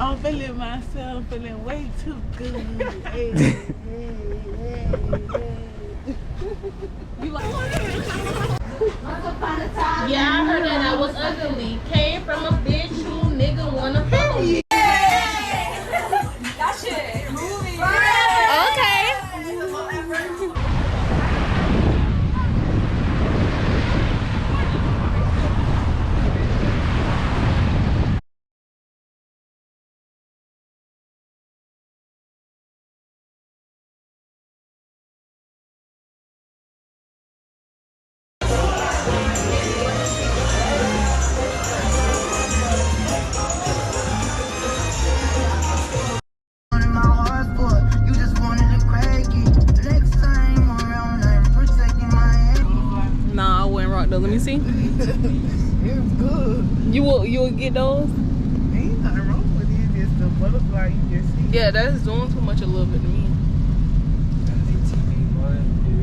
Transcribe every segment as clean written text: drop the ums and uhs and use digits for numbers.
I'm feeling myself, feeling way too good. Hey, hey, hey, hey. You like? Yeah, I heard that I was ugly. Came from a bitch who nigga wanna fuck me. That shit. Movie. Okay. Nah, I wouldn't rock those. Let me see. It's good. You'll get those? Ain't nothing wrong with it. It's the butterfly you just see. Yeah, that's doing too much a little bit to me.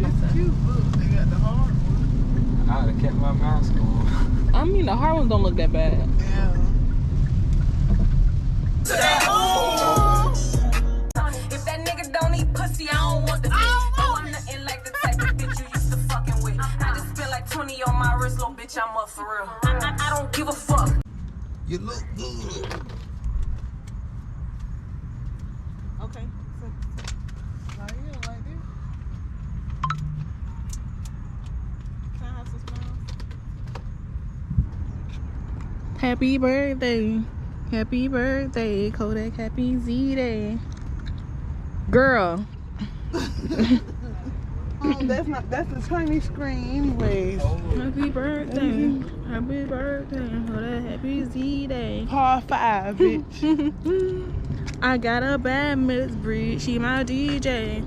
It's cute. Look, they got the hard one. I would have kept my mask on. I mean, the hard ones don't look that bad. Yeah. If that nigga don't eat pussy, I don't want the dick. No, I'm nothing like the type of bitch you used to fucking with. I just spent like 20 on my wrist, little bitch, I'm up for real. I don't give a fuck. You look good. Okay. Like, yeah, like this. Can I have some smiles? Happy birthday. Happy birthday, Kodak. Happy Z-Day. Girl. That's the Chinese screen anyways. Happy birthday. Happy birthday. Kodak. Happy Z-Day. Par 5, bitch. I got a bad Miss Breed. She my DJ.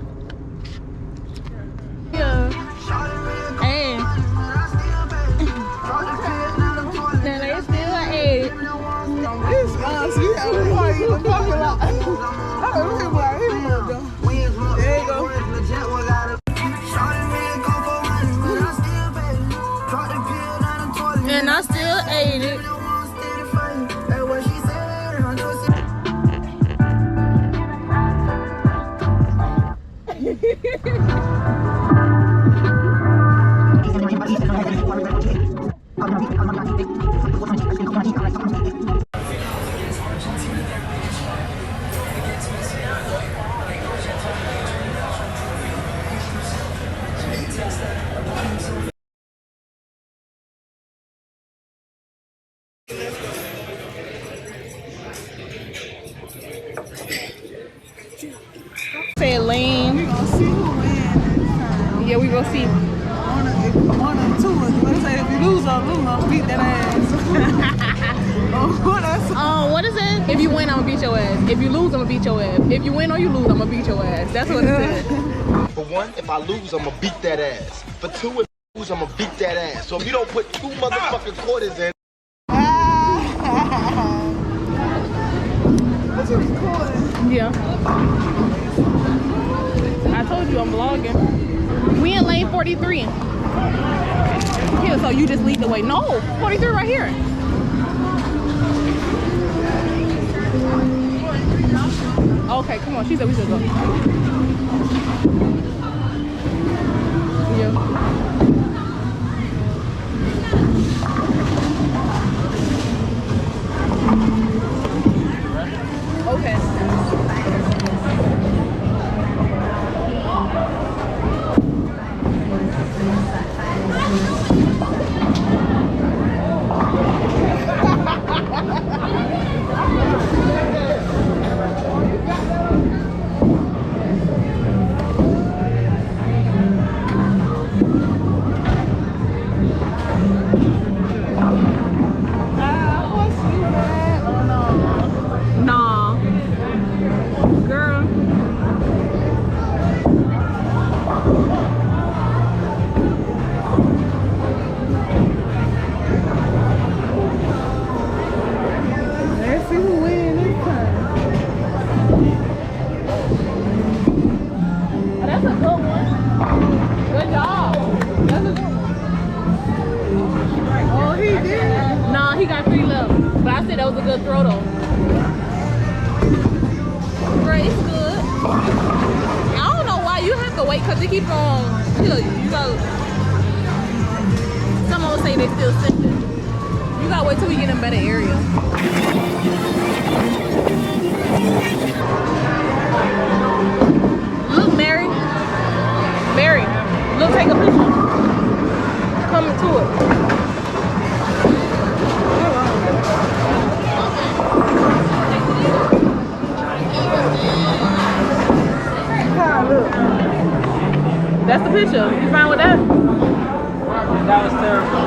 Yeah. Hey. Now they still eight. It's us. We have a party in the parking lot. Oh, look at my hair. There you go. And I still ate it. Say lame. We gonna see who wins this time. Yeah, we gonna see. One or two. Let's say if you lose, I'll beat that ass. What is it? If you win, I'm gonna beat your ass. If you lose, I'm gonna beat your ass. If you win or you lose, I'm gonna beat your ass. That's what it said. For one, if I lose, I'm gonna beat that ass. For two, if I lose, I'm gonna beat that ass. So if you don't put 2 motherfucking quarters in. What you recording? Yeah. I told you I'm vlogging. We in lane 43. Here, so you just lead the way. No, 43 right here. Okay, come on. She said we should go. Yeah. Okay. Nah. They keep on. You gotta. Someone will say they still sending. You gotta wait till we get in a better area. Look, Mary. Mary, look, take a picture. Coming to it. That's the picture. You fine with that? That was terrible.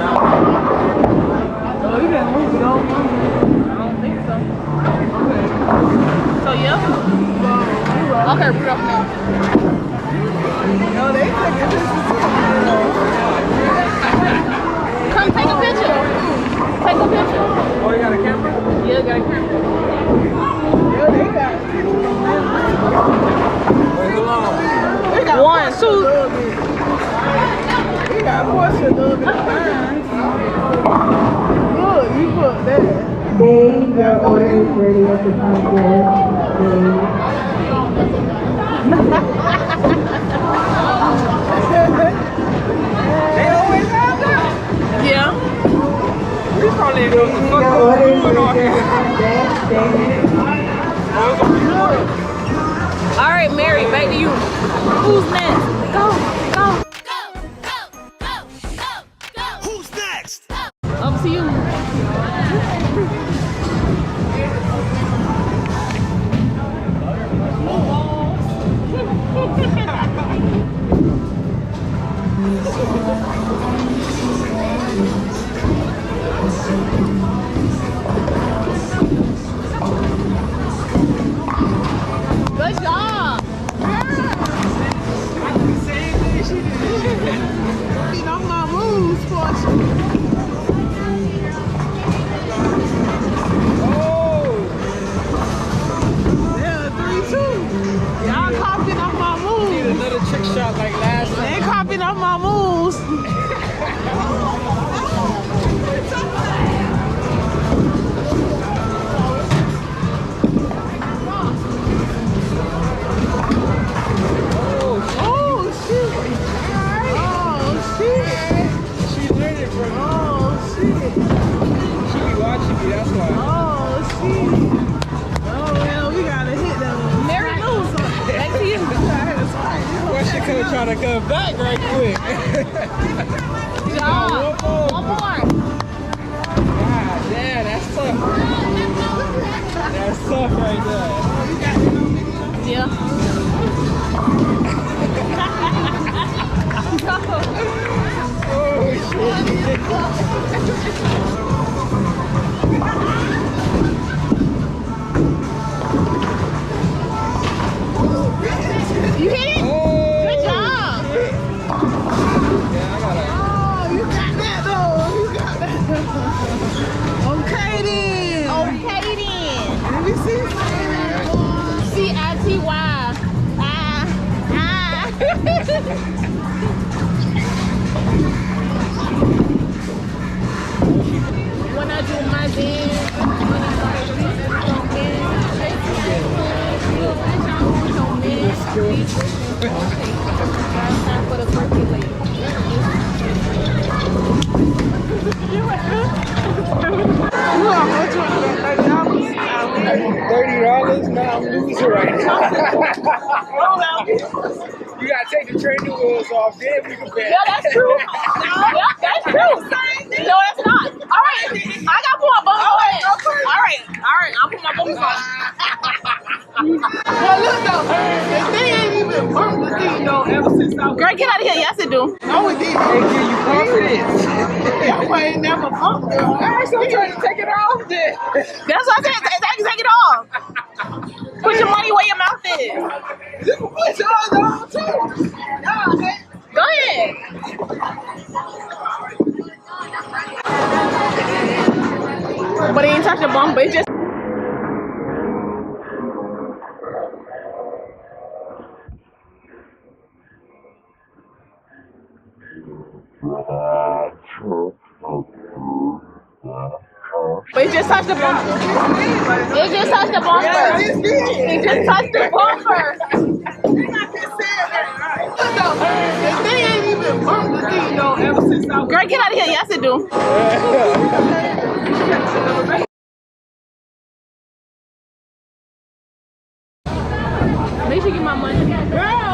Oh, you didn't move it over. I don't think so. Okay. So, yeah? Okay, put it up now. No, they took a picture too. Come take a picture. Take a picture. Oh, you got a camera? Yeah, got a camera. Yeah, they got pictures on that. Wait, hold on. They got 1, 2. They got a portion a little bit of time. Look, you put that. Dave, your order is ready at the front door. They always have that? Yeah. We probably ain't know what the fuck Your was order is going on ready here. at the front desk. All right, Mary, back to you. Who's next? Go, go. Who's next? Up to you. Good job. Beating off my moves, fortune. Yeah, 3-2. Y'all copying off my Need moves. another trick shot like last They time. ain't copying off my moves. Oh, shit. Oh, shit. She learned it from me. Oh, shit. She be watching me, that's why. Oh, shit. Oh, well, we gotta hit them. Mary lose. Back to you. Why she could've tried to come back right quick? Good job. One more. God damn, that's tough. That's tough right there. Yeah. You hit it? Good job. Oh, you got that, though. You got that. Okay, then. Okay then. Let me see. CITY. When I do my dance, for the circulate. $30, now I'm losing right now. You gotta take the training wheels off, then we can bet. Yeah, that's true. Yeah, that's true. No, that's not. All right, I got to put my bumps on. All right, I'll put my bumps on. Well, look though, the thing ain't even bumped the thing though ever since I was. Girl, get out of here. Yes, it do. No, it didn't. They give you confidence. That way ain't never bumped it. Alright, so I'm trying to take it off then. That's what I said. Take it off. Put your money where your mouth is. You can put yours on too. Nah, man. Go ahead. But it ain't touch the bump, but it just. But it just touched the bumper. It just touched the bumper. Yeah, it did. It just touched the bumper. I just said that. Look though, Girl, get out of here. Yes, it do. Make sure you get my money. Girl.